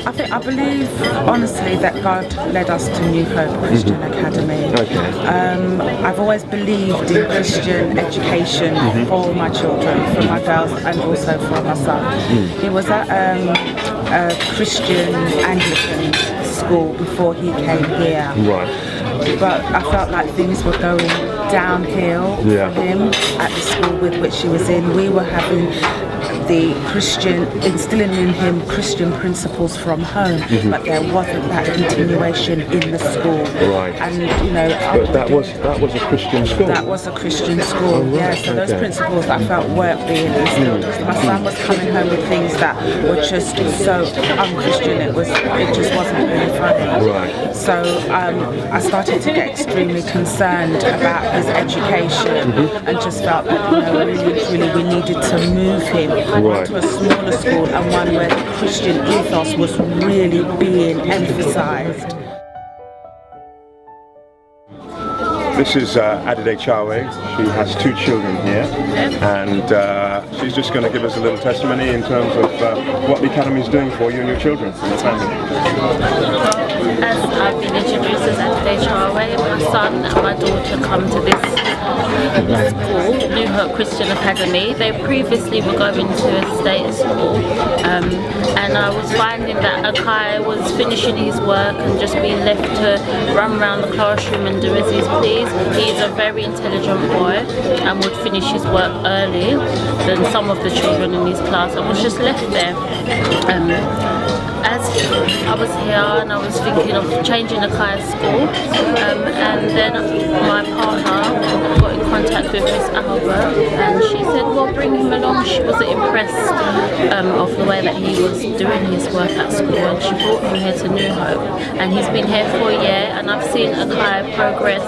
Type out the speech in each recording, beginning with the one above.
I believe honestly that God led us to New Hope Christian Academy. Okay. I've always believed in Christian education for my children, for my girls, and also for my son. He was at a Christian Anglican school before he came here. Right. But I felt like things were going downhill Yeah. for him at the school with which he was in. We were having instilling in him Christian principles from home, but there wasn't that continuation in the school. Right. And But that was a Christian school. that was a Christian school, right, So those okay. principles I felt weren't being instilled. My son was coming home with things that were just so unchristian. It just wasn't really funny. Right. So I started to get extremely concerned about his education, and just felt that really we needed to move him Right. to a smaller school, and one where the Christian ethos was really being emphasised. This is Adide Chawe. She has 2 children here, and she's just going to give us a little testimony in terms of what the Academy is doing for you and your children and your family. As I've been introduced as Adide Chawe, my son and my daughter come to this school, New Hope Christian Academy. They previously were going to a state school, and I was finding that Akai was finishing his work and just being left to run around the classroom and do as he pleased. He's a very intelligent boy and would finish his work early than some of the children in his class, and was just left there. As I was here and I was thinking of changing Akai's school, and then my partner got in contact with Miss Albert, and she said, well, bring him along. She wasn't impressed of the way that he was doing his work at school, and she brought him here to New Hope, and he's been here for a year, and I've seen Akai progress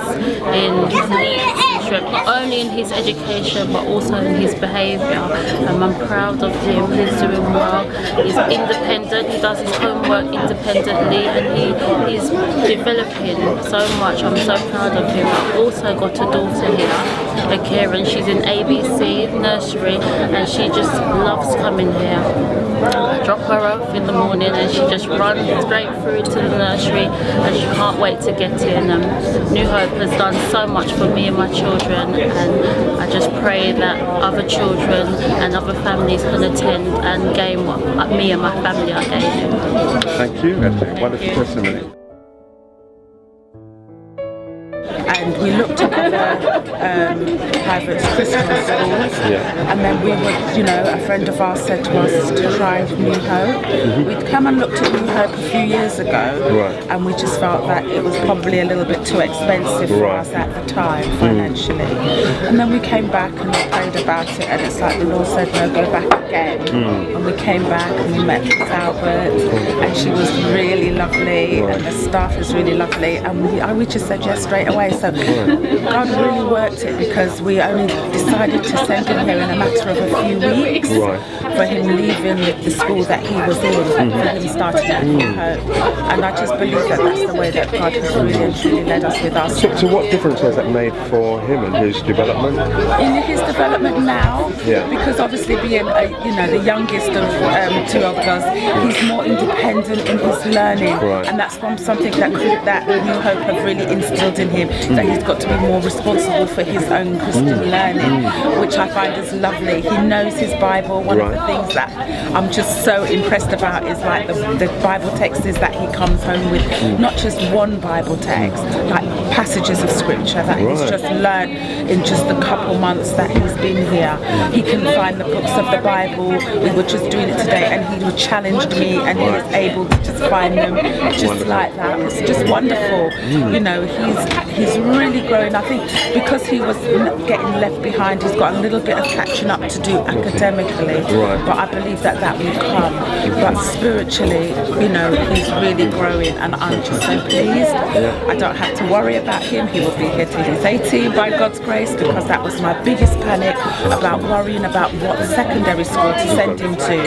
in his leaps, not only in his education but also in his behaviour. I'm proud of him. He's doing well. He's independent. He does his homework independently, and he's developing so much. I'm so proud of him. I've also got a daughter here, Karen. She's in ABC nursery, and she just loves coming here. I drop her off in the morning and she just runs straight through to the nursery, and she can't wait to get in. New Hope has done so much for me and my children, and I just pray that other children and other families can attend and gain what me and my family are gaining. Thank you. Wonderful testimony. And we looked at other private Christian schools, and then we would, a friend of ours said to us to try New Hope. We'd come and looked at New Hope a few years ago, and we just felt that it was probably a little bit too expensive for us at the time financially. And then we came back and we prayed about it, and it's like the Lord said, no, go back again. And we came back and we met Miss Albert, and she was really lovely, and the staff was really lovely, and we just said yes straight away. So God really worked it, because we only decided to send him here in a matter of a few weeks for him leaving the school that he was in, for him starting at New Hope. And I just believe that that's the way that God has really and truly led us with us. So what difference has that made for him and his development? In his development now, because obviously being the youngest of 2 of us, he's more independent in his learning, and that's from something that New Hope have really instilled in him, that he's got to be more responsible for his own Christian learning, which I find is lovely. He knows his Bible. One of the things that I'm just so impressed about is like the Bible texts that he comes home with, not just one Bible text, like passages of scripture that he's just learned in just a couple months that he's been here. He can find the books of the Bible. We were just doing it today, and he challenged me, and he was able to just find them just like that. It's just wonderful. He's really growing. I think because he was getting left behind, he's got a little bit of catching up to do academically, but I believe that will come. But spiritually, he's really growing, and I'm just so pleased. I don't have to worry about him. He will be here till he's 18 by God's grace, because that was my biggest panic, about worrying about what secondary school to send him to.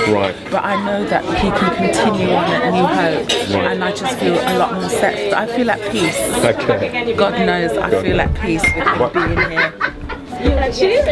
But I know that he can continue on at New Hope, and I just feel a lot more set. I feel at peace. God knows I feel at peace with him being here. Cheers.